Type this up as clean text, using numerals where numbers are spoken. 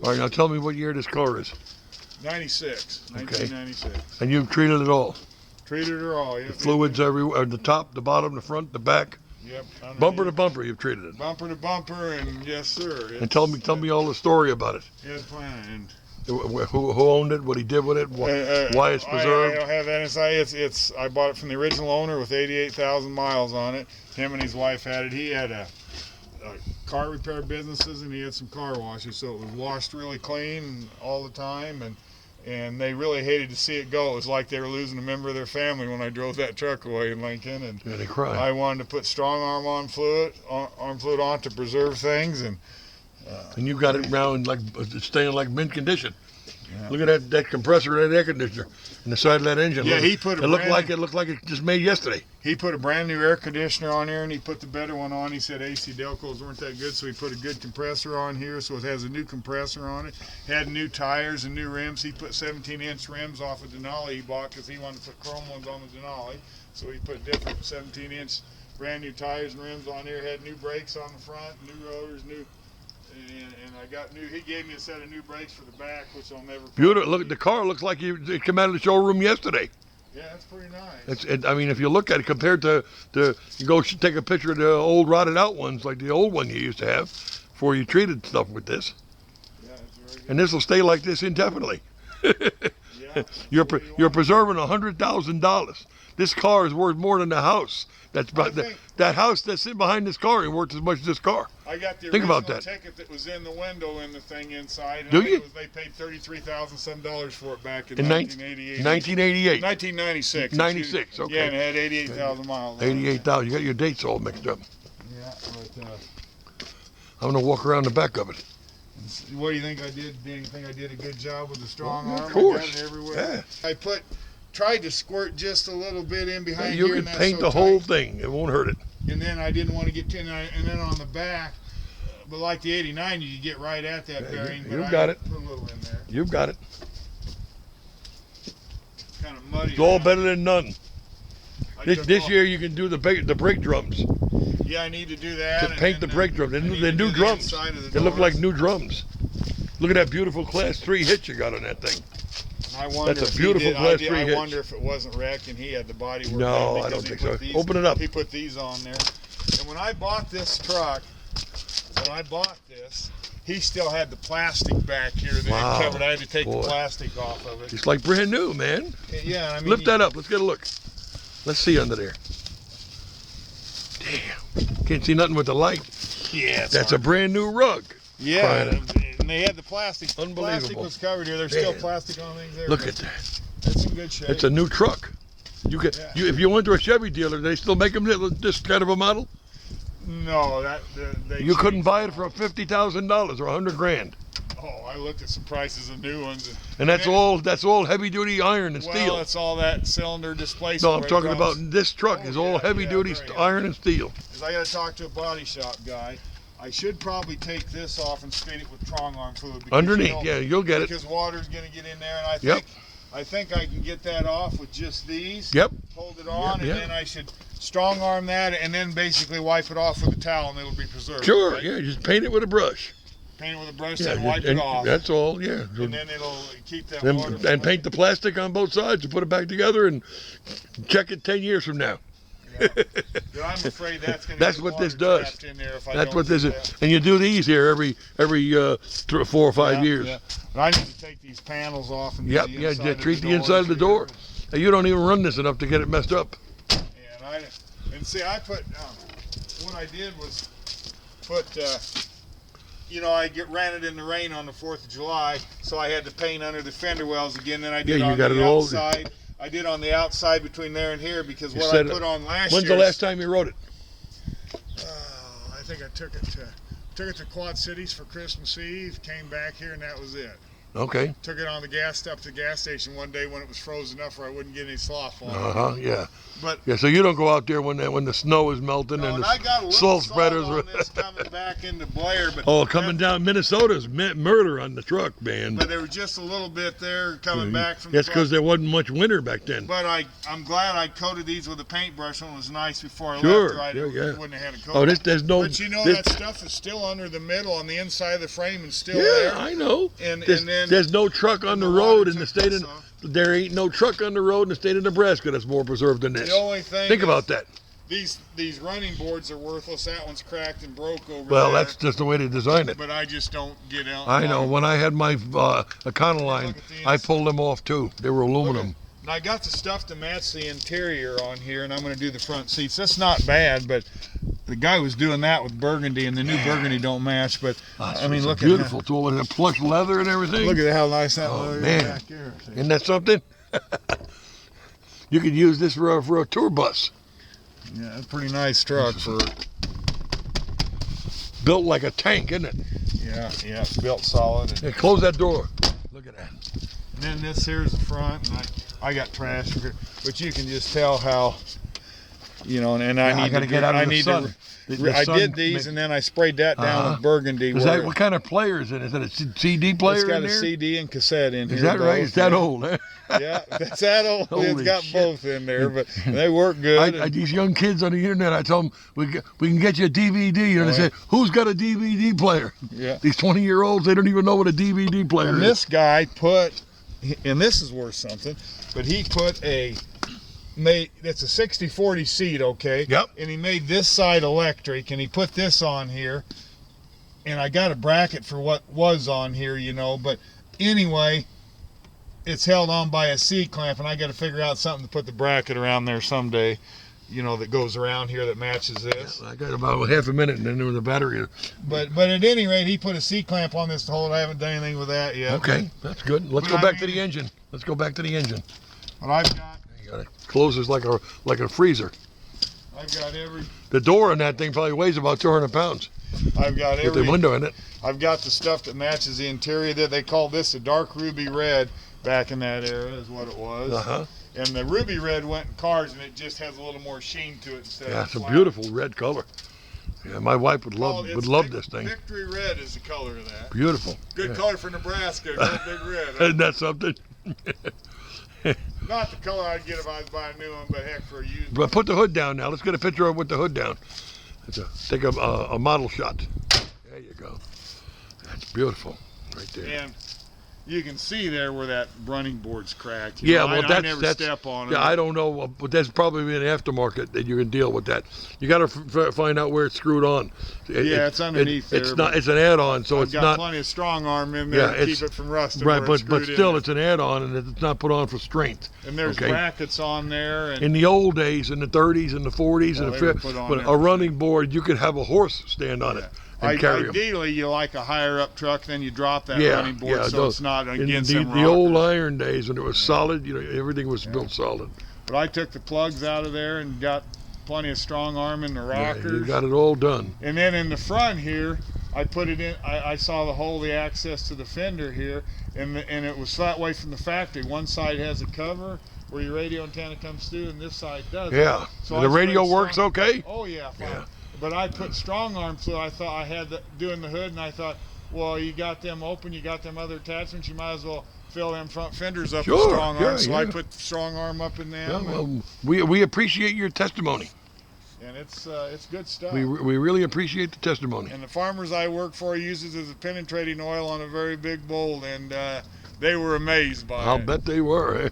All right, now tell me what year this car is. 96, Okay. 1996. And you've treated it all. Treated her all. Yep, The fluids everywhere, the top, the bottom, the front, the back. Yep. Bumper to bumper, you've treated it. Bumper to bumper, and yes, sir. And tell me all the story about it. It's fine. Who owned it? What he did with it? Why it's preserved? I don't have that inside. I bought it from the original owner with 88,000 miles on it. Him and his wife had it. He had a car repair businesses, and he had some car washes, so it was washed really clean all the time, and they really hated to see it go. It was like they were losing a member of their family when I drove that truck away in Lincoln, and yeah, they cried. I wanted to put strong arm fluid on to preserve things, and you got it around like staying like mint condition. Yeah. Look at that compressor and that air conditioner and the side of that engine. Yeah, it looked like it just made yesterday. He put a brand new air conditioner on here, and he put the better one on. He said AC Delcos weren't that good, so he put a good compressor on here, so it has a new compressor on it. Had new tires and new rims. He put 17-inch rims off of Denali he bought because he wanted to put chrome ones on the Denali, so he put different 17-inch brand new tires and rims on here. Had new brakes on the front, new rotors, and I got new. He gave me a set of new brakes for the back, which I'll never. Beautiful. Look, the car looks like it came out of the showroom yesterday. Yeah, that's pretty nice. I mean, if you look at it compared to you go take a picture of the old rotted out ones, like the old one you used to have, before you treated stuff with this. Yeah, it's very good. And this will stay like this indefinitely. Yeah, you're preserving $100,000. This car is worth more than the house. That house that's sitting behind this car ain't worth as much as this car. I got the Think original about that. ticket that was in the window in the thing inside. Do you? They paid $33,000 some for it back in 1988. 1996. 96, okay. Yeah, and it had 88,000 miles. 88,000. You got your dates all mixed up. Yeah, but I'm gonna walk around the back of it. what do you think I did? Do you think I did a good job with the strong arm? Of course. I got it everywhere. Yeah. I tried to squirt just a little bit in behind you here. You can paint the whole thing. It won't hurt it. And then I didn't want to get and then on the back, but like the 89, you get right at that bearing. You've got it. Put a little in there. You've got it. Kind of muddy. It's all better than none. This year you can do the brake drums. Yeah, I need to do that. To paint the brake drums. They're new drums. They look like new drums. Look at that beautiful Class 3 hitch you got on that thing. That's a beautiful Class 3 hitch. I wonder if it wasn't wrecked and he had the body work. No, I don't think so. Open it up. He put these on there. And when I bought this truck, he still had the plastic back here that it covered. I had to take the plastic off of it. It's like brand new, man. Yeah, I mean. Lift that up. Let's get a look. Let's see under there. Damn. Can't see nothing with the light. Yeah, that's a brand new rug. Yeah, and they had the plastic. Unbelievable. Plastic was covered here. There's still plastic on things there. Look at that. It's in good shape. It's a new truck. If you went to a Chevy dealer, they still make them this kind of a model? No, you couldn't buy it for $50,000 or $100,000. Oh, I looked at some prices of new ones. And that's all heavy duty iron and steel. Well, it's all that cylinder displacement. No, I'm talking about this truck is all heavy duty iron and steel. Because I got to talk to a body shop guy. I should probably take this off and spin it with strong arm fluid. Underneath, you'll get it. Because water's going to get in there, and I think I can get that off with just these. Yep. Hold it on, and then I should strong arm that, and then basically wipe it off with a towel, and it'll be preserved. Sure, right? Yeah, just paint it with a brush. Paint it with a brush and wipe it off. That's all, yeah. And then it'll keep that water. And paint the plastic on both sides and put it back together and check it 10 years from now. Yeah. I'm afraid that's what this does. In there if I that's don't what this do is. that. And you do these here every 4 or 5 years. Yeah. But I need to take these panels off and treat the inside of the door. Now, you don't even run this enough to get it messed up. And see, I put what I did was put I ran it in the rain on the 4th of July, so I had to paint under the fender wells again. Then I did on the outside. I did on the outside between there and here because what I put on last year. When's the last time you wrote it? I think I took it to Quad Cities for Christmas Eve, came back here, and that was it. Okay. Took it on the gas up to the gas station one day when it was frozen enough where I wouldn't get any slough on it. Yeah. But yeah, so you don't go out there when the snow is melting and I the got a little salt salt spreaders on this coming back into Blair, but coming down Minnesota's murder on the truck, man. But there was just a little bit there coming back from. That's because there wasn't much winter back then. But I'm glad I coated these with a paintbrush when it was nice before I left. Sure, I yeah. wouldn't have had a coat. Oh, there's no. But you know that stuff is still under the middle on the inside of the frame and still Yeah, there. I know. And There's then no truck on the road in the state of. There ain't no truck on the road in the state of Nebraska that's more preserved than this. The only thing. Think about that. These running boards are worthless. That one's cracked and broke over there. Well, that's just the way they design it. But I just don't get out. I know. When I had my Econoline, I pulled them off too. They were aluminum. And I got the stuff to match the interior on here, and I'm going to do the front seats. That's not bad, but the guy was doing that with burgundy, and the new burgundy don't match. But I mean, look beautiful at tool with that plush leather and everything. Look at how nice that leather is man. back there. Isn't that something? You could use this for a tour bus. Yeah, it's a pretty nice truck for. Built like a tank, isn't it? Yeah, it's built solid. Hey, close that door. Look at that. And then this here's the front, and I got trash here, but you can just tell how, and I need to get out of the sun. I did these, and then I sprayed that down with burgundy. Is that what kind of player is it? Is it a CD player in there? It's got a CD and cassette in here. Is that right? It's that old, eh? Yeah, that's that old. Holy it's got shit. both in there, but they work good. These young kids on the internet, I tell them, we can get you a DVD. And they say, who's got a DVD player? Yeah. These 20-year-olds, they don't even know what a DVD player is. And this guy put, and this is worth something, but he put it's a 60-40 seat, okay? Yep. And he made this side electric, and he put this on here, and I got a bracket for what was on here, but anyway, it's held on by a C-clamp, and I got to figure out something to put the bracket around there someday, that goes around here that matches this. I got about half a minute, and then there was a battery. But at any rate, he put a C-clamp on this to hold it. I haven't done anything with that yet. Okay, that's good. Let's go back to the engine. Let's go back to the engine. But I've got. It closes like a freezer. I've got The door on that thing probably weighs about 200 pounds. I've got with the window in it. I've got the stuff that matches the interior. That they called this a dark ruby red back in that era is what it was. And the ruby red went in cars, and it just has a little more sheen to it instead. Yeah, it's a beautiful red color. Yeah, my wife would love this thing. Victory red is the color of that. Beautiful. Good color for Nebraska. Big red. Isn't that something? Not the color I'd get if I was buying a new one, but heck, for a used one. But put the hood down now. Let's get a picture of it with the hood down. Take a model shot. There you go. That's beautiful, right there. And you can see there where that running board's cracked. I never step on it. Yeah, I don't know, but that's probably an aftermarket that you can deal with that. You got to find out where it's screwed on. It's underneath there. It's not. It's an add-on, so it's not. I've got plenty of strong arm in there to keep it from rusting. Right, but still, it's an add-on, and it's not put on for strength. And there's brackets on there. And in the old days, in the 30s and the 40s and the 50s, but a running board, you could have a horse stand on it. Ideally, you like a higher up truck, then you drop that running board so it's not against them the old iron days when it was solid, everything was built solid. But I took the plugs out of there and got plenty of strong arm in the rockers. Yeah, you got it all done. And then in the front here, I put it in. I saw the hole, the access to the fender here, and it was that way from the factory. One side has a cover where your radio antenna comes through, and this side doesn't. Yeah. So the radio works okay? Oh yeah, fine. Yeah. But I put strong arm fluid. I thought I had doing the hood, and I thought, well, you got them open, you got them other attachments, you might as well fill them front fenders up with strong arm. So I put strong arm up in them. Yeah, well, we appreciate your testimony. And it's good stuff. We really appreciate the testimony. And the farmers I work for use it as a penetrating oil on a very big bowl, and they were amazed by it. I'll bet they were.